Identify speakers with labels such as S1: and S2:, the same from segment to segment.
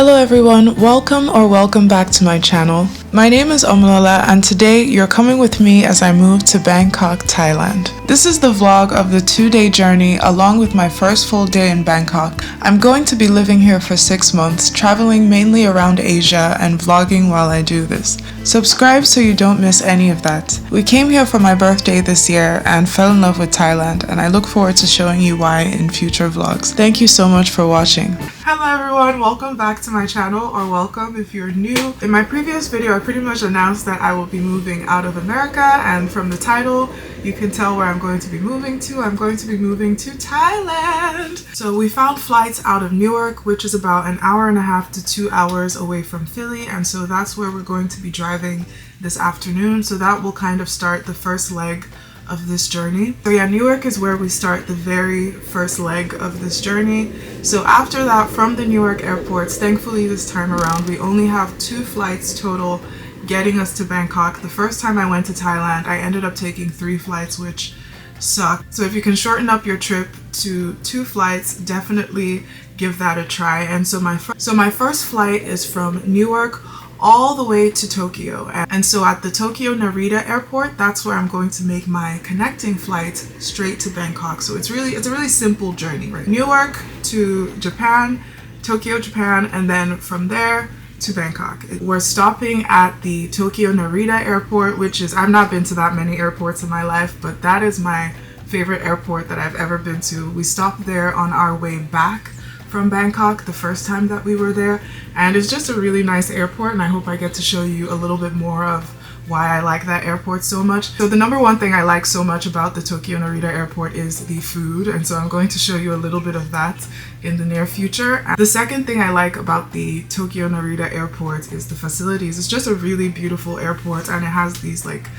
S1: Hello everyone, welcome back to my channel. My name is Omlala and today you're coming with me as I move to Bangkok, Thailand. This is the vlog of the 2-day journey along with my first full day in Bangkok. I'm going to be living here for 6 months, traveling mainly around Asia and vlogging while I do this. Subscribe so you don't miss any of that. We came here for my birthday this year and fell in love with Thailand, and I look forward to showing you why in future vlogs. Thank you so much for watching. Hello everyone, welcome back to my channel, or welcome if you're new. In my previous video I pretty much announced that I will be moving out of America, and from the title you can tell where I'm going to be moving to. I'm going to be moving to Thailand. So we found flights out of Newark, which is about an hour and a half to 2 hours away from Philly, and so that's where we're going to be driving this afternoon. So that will kind of start the first leg of this journey. So yeah, Newark is where we start the very first leg of this journey. So after that, from the Newark airports, thankfully this time around we only have 2 flights total getting us to Bangkok. The first time I went to Thailand I ended up taking 3 flights, which sucked. So if you can shorten up your trip to 2 flights, definitely give that a try. And so my first flight is from Newark all the way to Tokyo, and so at the Tokyo Narita Airport, that's where I'm going to make my connecting flight straight to Bangkok. So it's a really simple journey, right? Newark to Japan, Tokyo, Japan, and then from there to Bangkok. We're stopping at the Tokyo Narita Airport, which is, I've not been to that many airports in my life, but that is my favorite airport that I've ever been to. We stopped there on our way back from Bangkok the first time that we were there, and it's just a really nice airport, and I hope I get to show you a little bit more of why I like that airport so much. So the number one thing I like so much about the Tokyo Narita Airport is the food, and so I'm going to show you a little bit of that in the near future. The second thing I like about the Tokyo Narita Airport is the facilities. It's just a really beautiful airport, and it has these like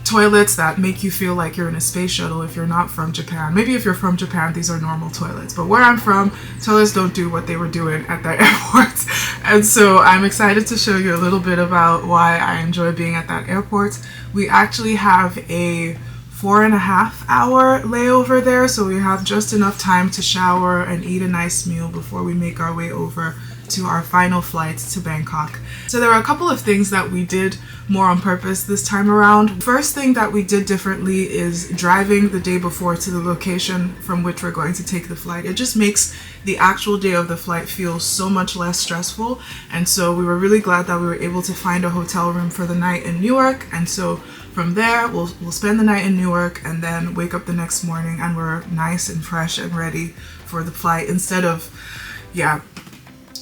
S1: toilets that make you feel like you're in a space shuttle if you're not from Japan. Maybe if you're from Japan, these are normal toilets, but where I'm from, toilets don't do what they were doing at that airport. And so I'm excited to show you a little bit about why I enjoy being at that airport. We actually have a 4.5-hour layover there, so we have just enough time to shower and eat a nice meal before we make our way over to our final flight to Bangkok. So there are a couple of things that we did more on purpose this time around. First thing that we did differently is driving the day before to the location from which we're going to take the flight. It just makes the actual day of the flight feel so much less stressful, and so we were really glad that we were able to find a hotel room for the night in Newark. And so from there we'll spend the night in Newark and then wake up the next morning and we're nice and fresh and ready for the flight, instead of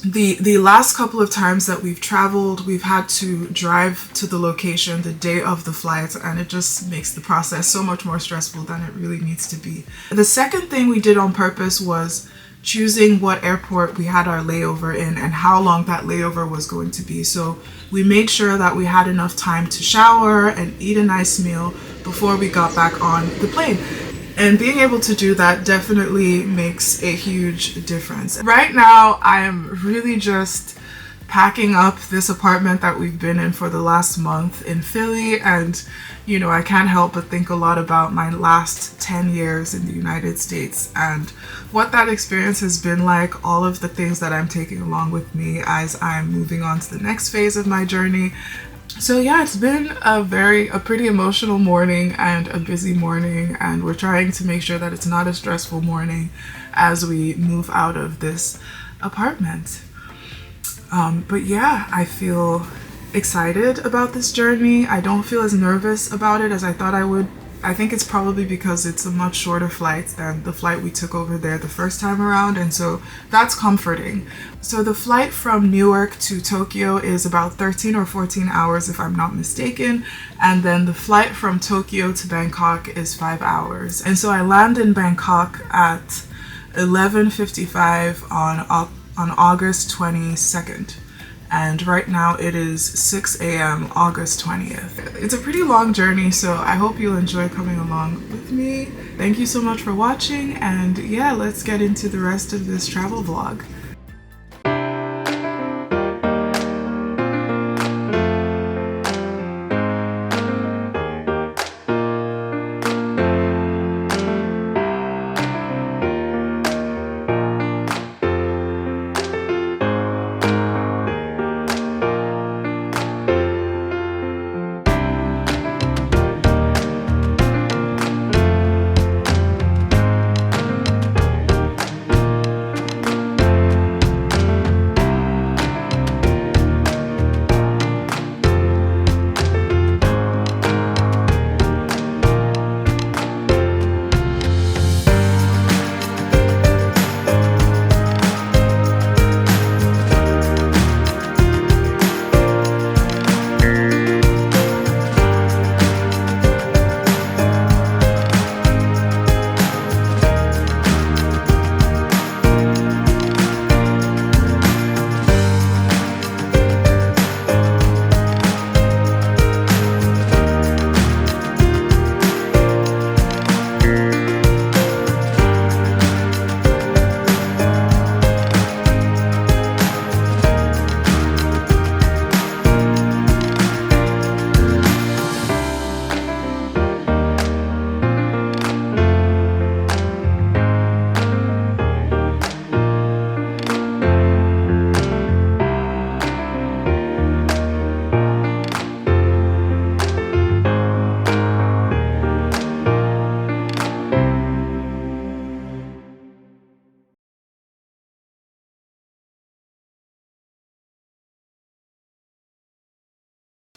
S1: the last couple of times that we've traveled, we've had to drive to the location the day of the flight, and it just makes the process so much more stressful than it really needs to be. The second thing we did on purpose was choosing what airport we had our layover in and how long that layover was going to be. So we made sure that we had enough time to shower and eat a nice meal before we got back on the plane. And being able to do that definitely makes a huge difference. Right now, I am really just packing up this apartment that we've been in for the last month in Philly, and you know, I can't help but think a lot about my last 10 years in the United States and what that experience has been like, all of the things that I'm taking along with me as I'm moving on to the next phase of my journey. So yeah, it's been a pretty emotional morning and a busy morning, and we're trying to make sure that it's not a stressful morning as we move out of this apartment. But yeah, I feel excited about this journey. I don't feel as nervous about it as I thought I would. I think it's probably because it's a much shorter flight than the flight we took over there the first time around, and so that's comforting. So the flight from Newark to Tokyo is about 13 or 14 hours if I'm not mistaken, and then the flight from Tokyo to Bangkok is 5 hours. And so I land in Bangkok at 11:55 on August 22nd. And right now it is 6 a.m. August 20th. It's a pretty long journey, so I hope you'll enjoy coming along with me. Thank you so much for watching, and yeah, let's get into the rest of this travel vlog.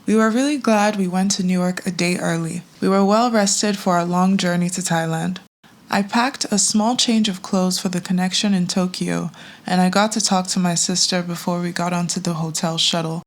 S1: We were really glad we went to Newark a day early. We were well rested for our long journey to Thailand. I packed a small change of clothes for the connection in Tokyo, and I got to talk to my sister before we got onto the hotel shuttle.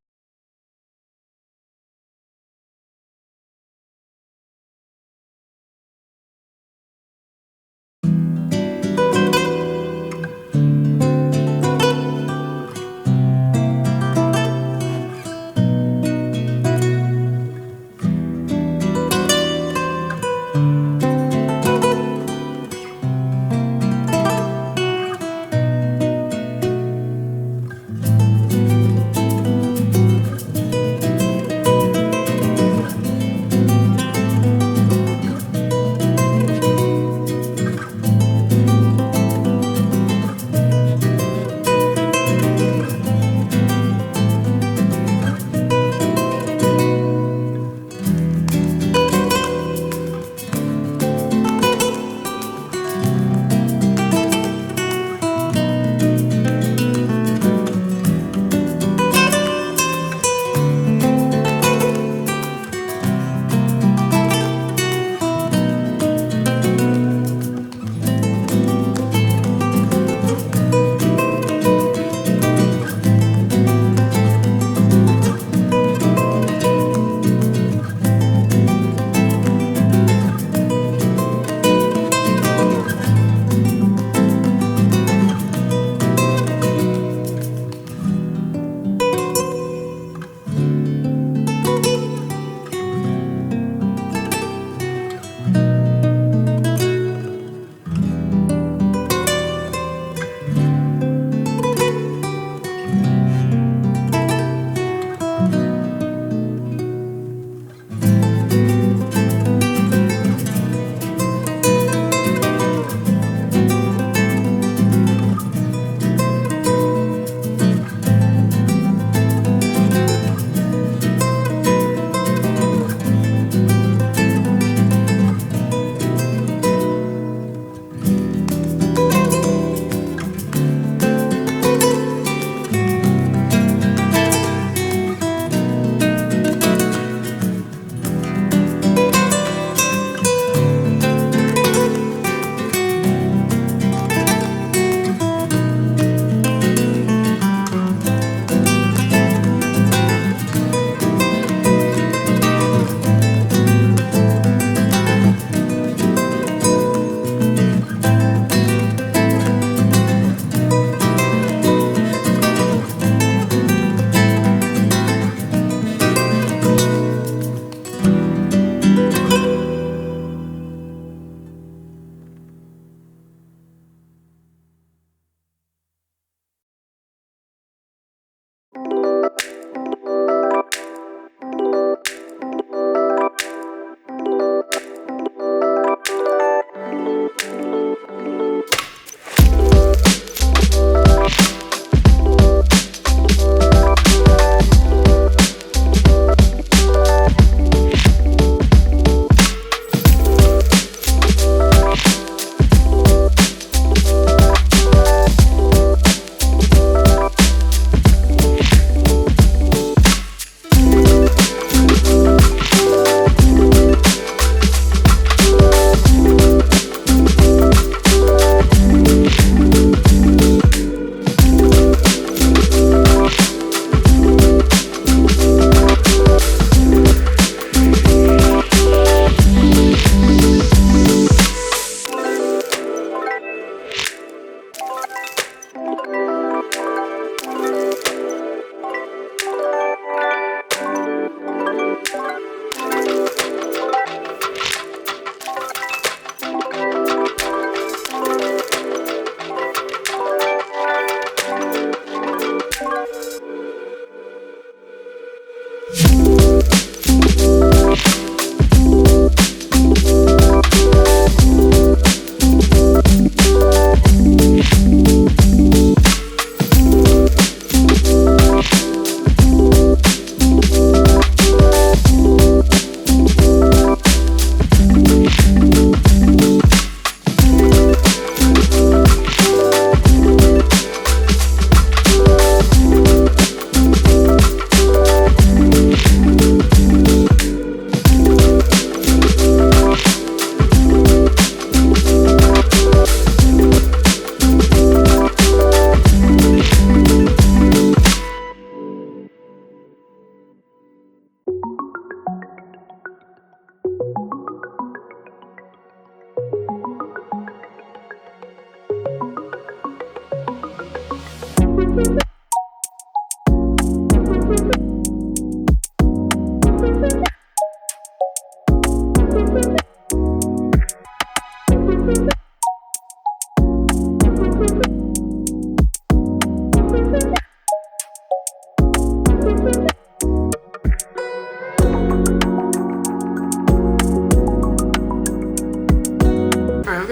S1: I'm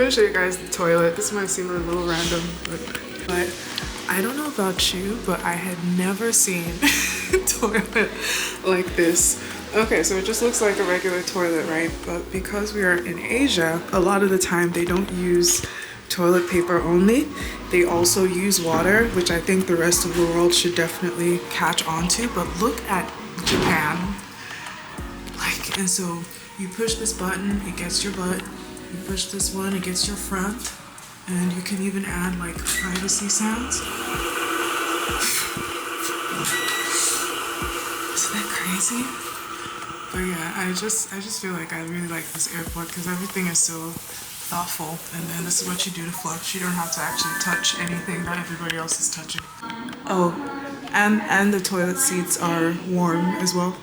S1: gonna show you guys the toilet. This might seem a little random, but I don't know about you, but I had never seen a toilet like this. Okay, so it just looks like a regular toilet, right? But because we are in Asia, a lot of the time they don't use toilet paper only. They also use water, which I think the rest of the world should definitely catch on to. But look at Japan. And so you push this button, it gets your butt. You push this one, it gets your front. And you can even add like privacy sounds. Isn't that crazy? But yeah, I just feel like I really like this airport because everything is so thoughtful. And then this is what you do to flush. You don't have to actually touch anything that everybody else is touching. Oh, and the toilet seats are warm as well.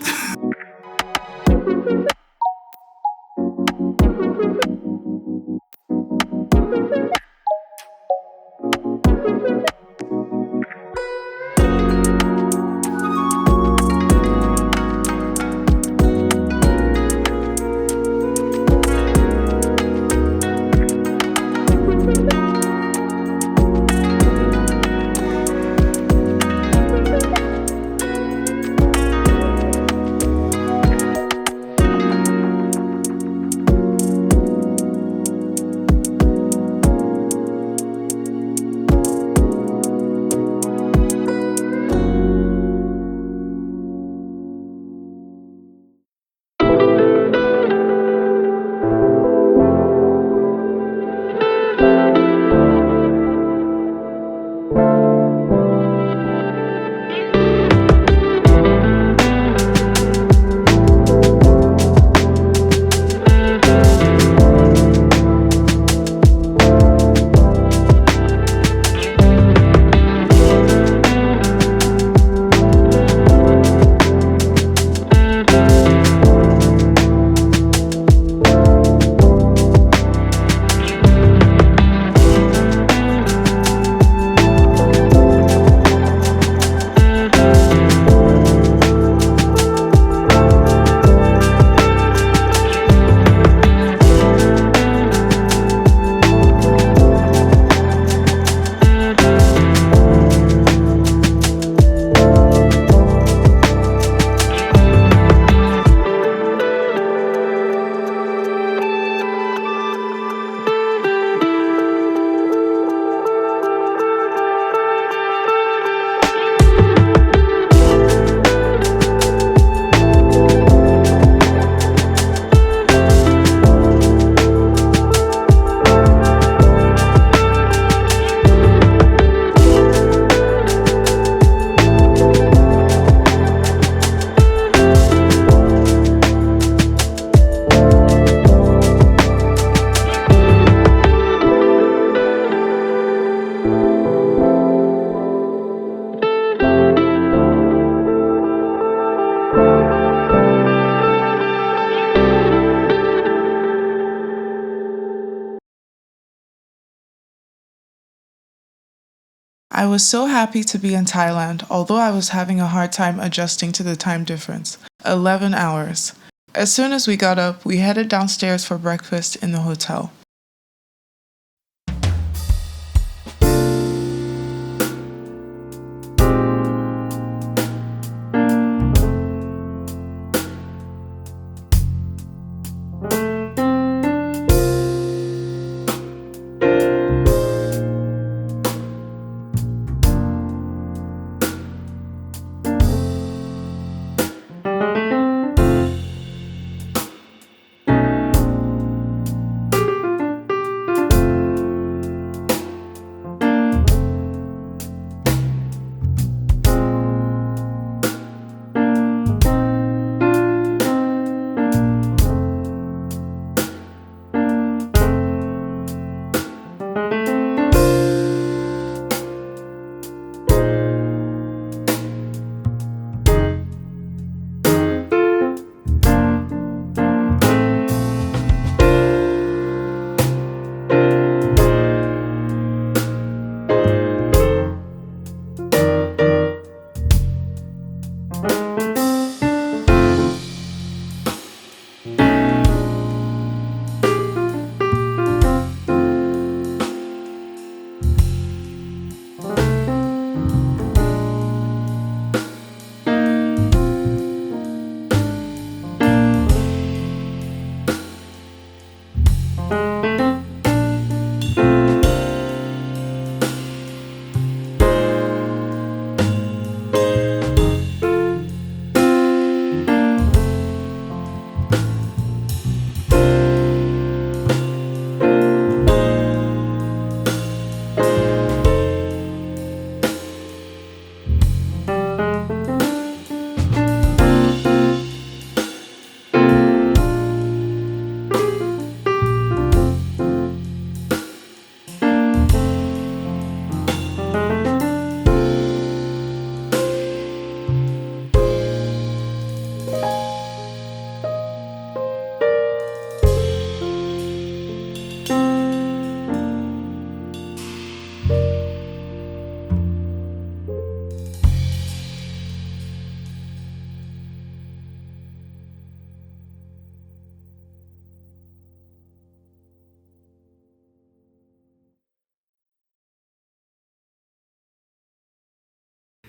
S1: I was so happy to be in Thailand, although I was having a hard time adjusting to the time difference. 11 hours. As soon as we got up, we headed downstairs for breakfast in the hotel.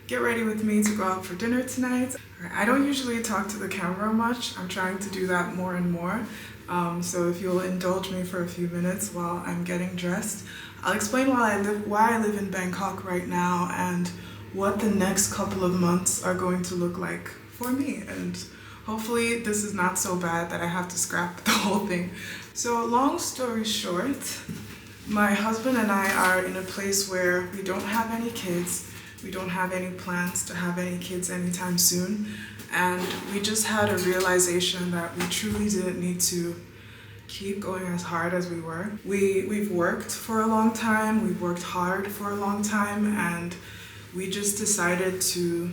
S1: Get ready with me to go out for dinner tonight. I don't usually talk to the camera much. I'm trying to do that more and more. So if you'll indulge me for a few minutes while I'm getting dressed, I'll explain why I live in Bangkok right now and what the next couple of months are going to look like for me. And hopefully this is not so bad that I have to scrap the whole thing. So long story short, my husband and I are in a place where we don't have any kids. We don't have any plans to have any kids anytime soon. And we just had a realization that we truly didn't need to keep going as hard as we were. We've worked for a long time, we've worked hard for a long time, and we just decided to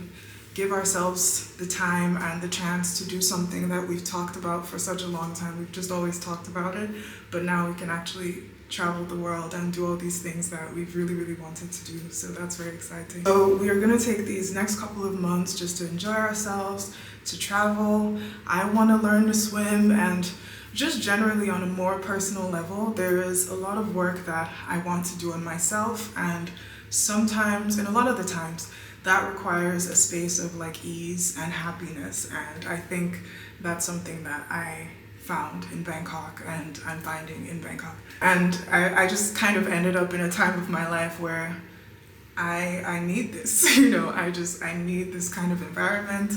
S1: give ourselves the time and the chance to do something that we've talked about for such a long time. We've just always talked about it, but now we can actually travel the world and do all these things that we've really wanted to do. So that's very exciting. So we are gonna take these next couple of months just to enjoy ourselves, to travel. I wanna learn to swim, and just generally on a more personal level, there is a lot of work that I want to do on myself, and sometimes, and a lot of the times, that requires a space of like ease and happiness. And I think that's something that I found in Bangkok and I'm finding in Bangkok. And I just kind of ended up in a time of my life where I need this, you know, I need this kind of environment.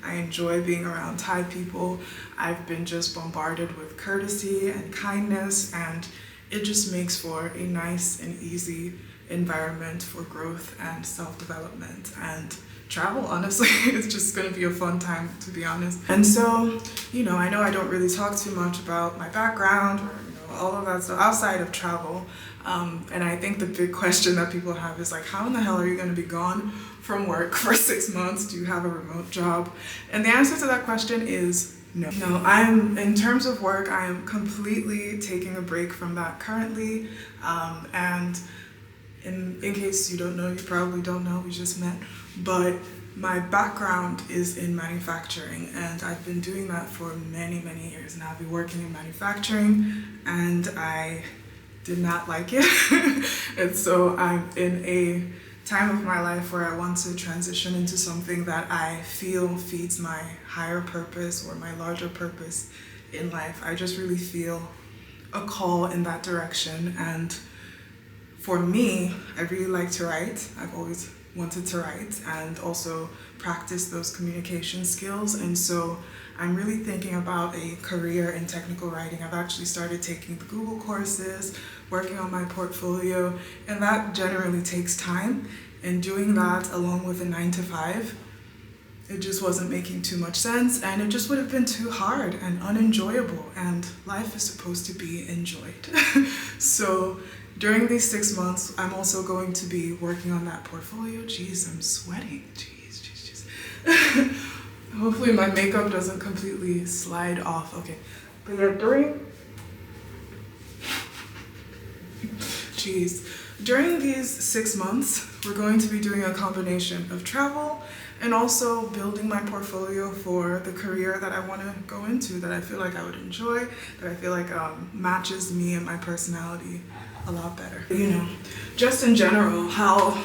S1: I enjoy being around Thai people. I've been just bombarded with courtesy and kindness, and it just makes for a nice and easy environment for growth and self-development. And travel, honestly, it's just going to be a fun time, to be honest. And so, you know I don't really talk too much about my background or all of that stuff outside of travel. And I think the big question that people have is like, how in the hell are you going to be gone from work for 6 months? Do you have a remote job? And the answer to that question is no. In terms of work, I am completely taking a break from that currently. And in case you don't know, you probably don't know, we just met, but my background is in manufacturing, and I've been doing that for many years now. I've been working in manufacturing and I did not like it. And so I'm in a time of my life where I want to transition into something that I feel feeds my higher purpose or my larger purpose in life. I just really feel a call in that direction. And for me, I really like to write. I've always wanted to write and also practice those communication skills. And so I'm really thinking about a career in technical writing. I've actually started taking the Google courses, working on my portfolio, and that generally takes time. And doing that along with a 9-to-5, it just wasn't making too much sense, and it just would have been too hard and unenjoyable, and life is supposed to be enjoyed. So during these 6 months, I'm also going to be working on that portfolio. Jeez, I'm sweating. Jeez. Hopefully my makeup doesn't completely slide off. Okay, but yeah, during these 6 months, we're going to be doing a combination of travel and also building my portfolio for the career that I want to go into, that I feel like I would enjoy, that I feel like matches me and my personality a lot better. You know, just in general, how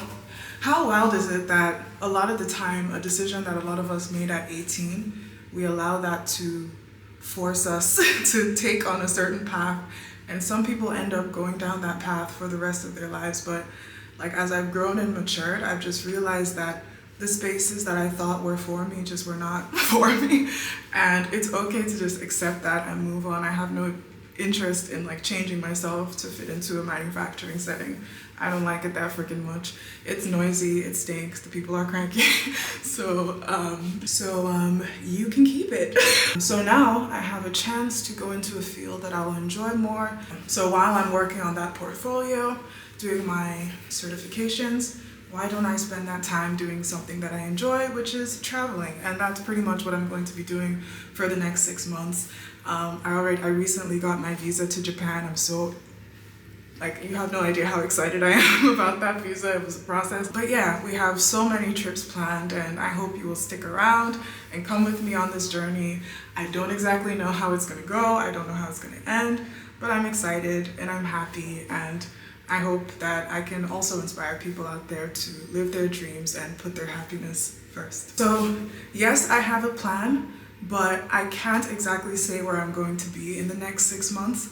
S1: wild is it that a lot of the time, a decision that a lot of us made at 18, we allow that to force us to take on a certain path, and some people end up going down that path for the rest of their lives. But like, as I've grown and matured, I've just realized that the spaces that I thought were for me just were not for me, and it's okay to just accept that and move on. I have no interest in like changing myself to fit into a manufacturing setting. I don't like it that freaking much. It's noisy, it stinks, the people are cranky. so you can keep it. So now I have a chance to go into a field that I will enjoy more. So while I'm working on that portfolio, doing my certifications, why don't I spend that time doing something that I enjoy, which is traveling? And that's pretty much what I'm going to be doing for the next 6 months. I recently got my visa to Japan. I'm so, like, you have no idea how excited I am about that visa. It was a process. But yeah, we have so many trips planned, and I hope you will stick around and come with me on this journey. I don't exactly know how it's gonna go. I don't know how it's gonna end, but I'm excited and I'm happy, and I hope that I can also inspire people out there to live their dreams and put their happiness first. So yes, I have a plan, but I can't exactly say where I'm going to be in the next 6 months.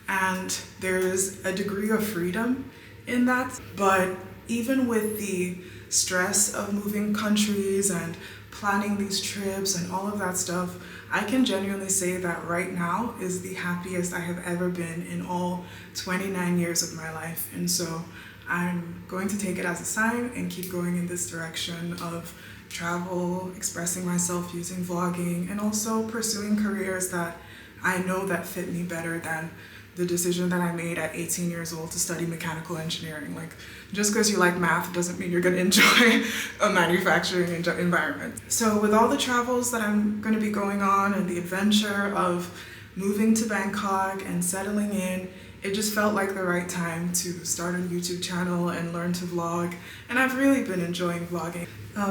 S1: And there is a degree of freedom in that. But even with the stress of moving countries and planning these trips and all of that stuff, I can genuinely say that right now is the happiest I have ever been in all 29 years of my life. And so I'm going to take it as a sign and keep going in this direction of travel, expressing myself using vlogging, and also pursuing careers that I know that fit me better than the decision that I made at 18 years old to study mechanical engineering. Like, just because you like math doesn't mean you're gonna enjoy a manufacturing environment. So with all the travels that I'm gonna be going on and the adventure of moving to Bangkok and settling in, it just felt like the right time to start a YouTube channel and learn to vlog. And I've really been enjoying vlogging.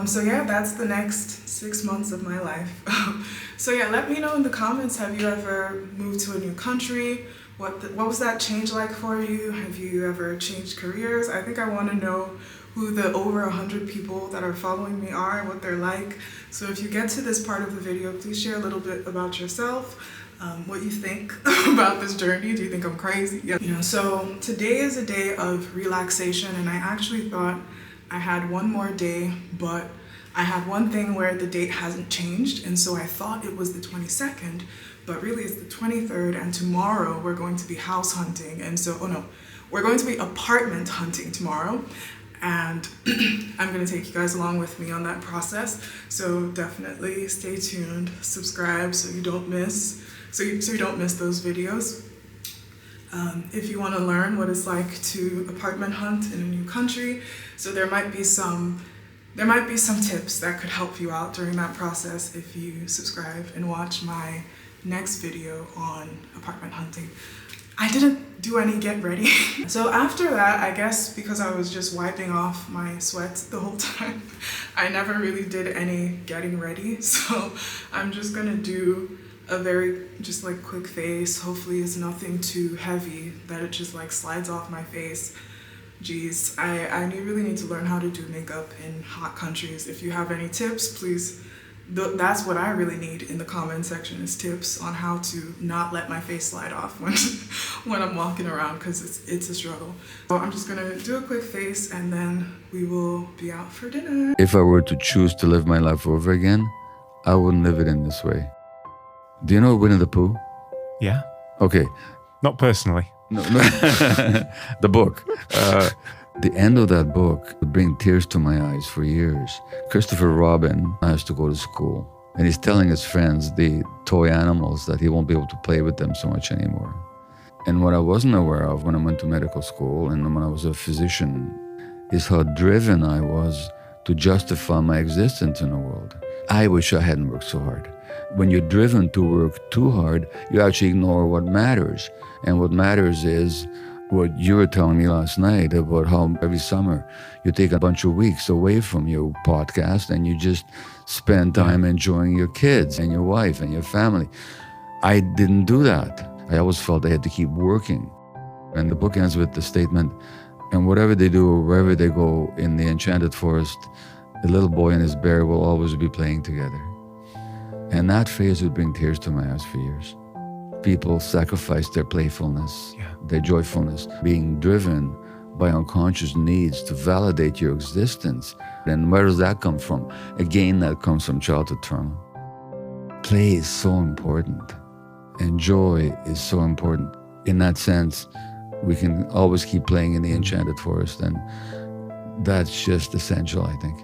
S1: So yeah, that's the next 6 months of my life. So yeah, let me know in the comments, have you ever moved to a new country? What was that change like for you? Have you ever changed careers? I think I want to know who the over 100 people that are following me are and what they're like. So if you get to this part of the video, please share a little bit about yourself, what you think about this journey. Do you think I'm crazy? Yeah. So today is a day of relaxation, and I actually thought I had one more day, but I have one thing where the date hasn't changed, and so I thought it was the 22nd, but really it's the 23rd, and tomorrow we're going to be house hunting. And so, we're going to be apartment hunting tomorrow, and I'm gonna take you guys along with me on that process. So definitely stay tuned, subscribe so you don't miss those videos. If you want to learn what it's like to apartment hunt in a new country, so there might be some tips that could help you out during that process if you subscribe and watch my next video on apartment hunting. I didn't do any get ready. So after that, I guess because I was just wiping off my sweat the whole time, I never really did any getting ready. So I'm just gonna do a very quick face. Hopefully it's nothing too heavy that it just like slides off my face. Geez, I really need to learn how to do makeup in hot countries. If you have any tips, please, that's what I really need in the comment section, is tips on how to not let my face slide off when I'm walking around, because it's a struggle. So I'm just gonna do a quick face and then we will be out for dinner.
S2: If I were to choose to live my life over again, I wouldn't live it in this way. Do you know Winnie the Pooh?
S3: Yeah.
S2: Okay.
S3: Not personally.
S2: No. The book. The end of that book would bring tears to my eyes for years. Christopher Robin has to go to school, and he's telling his friends, the toy animals, that he won't be able to play with them so much anymore. And what I wasn't aware of when I went to medical school and when I was a physician is how driven I was to justify my existence in the world. I wish I hadn't worked so hard. When you're driven to work too hard, you actually ignore what matters. And what matters is what you were telling me last night about how every summer you take a bunch of weeks away from your podcast and you just spend time enjoying your kids and your wife and your family. I didn't do that. I always felt I had to keep working. And the book ends with the statement, and whatever they do or wherever they go in the enchanted forest, the little boy and his bear will always be playing together. And that phrase would bring tears to my eyes for years. People sacrifice their playfulness, their joyfulness, being driven by unconscious needs to validate your existence. And where does that come from? Again, that comes from childhood trauma. Play is so important, and joy is so important. In that sense, we can always keep playing in the enchanted forest, and that's just essential, I think.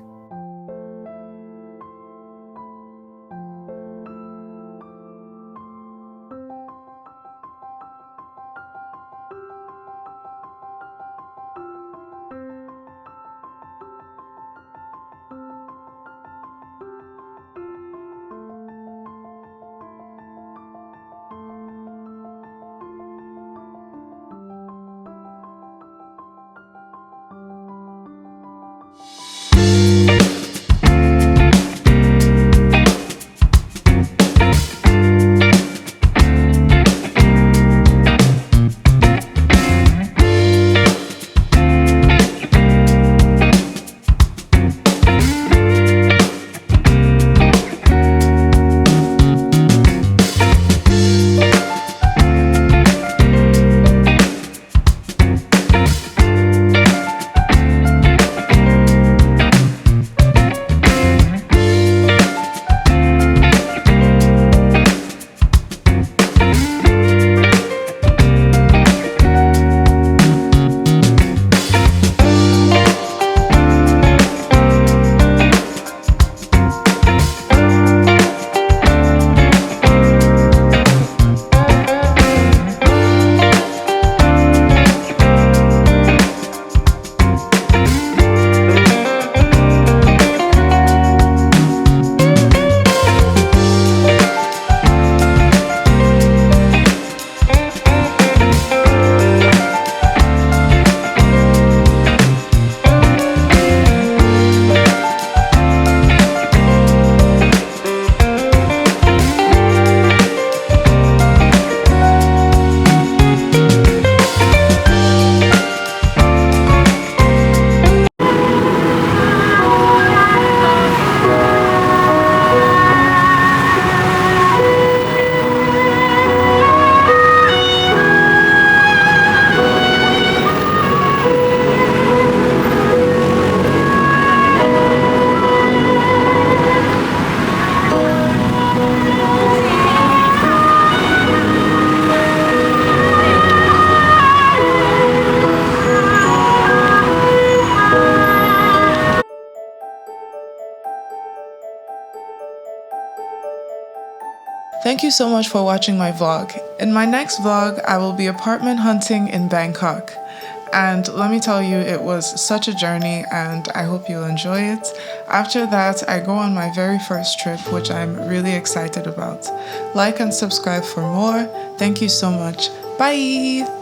S1: Thank you so much for watching my vlog. In my next vlog, I will be apartment hunting in Bangkok. And let me tell you, it was such a journey and I hope you'll enjoy it. After that, I go on my very first trip, which I'm really excited about. Like and subscribe for more. Thank you so much. Bye!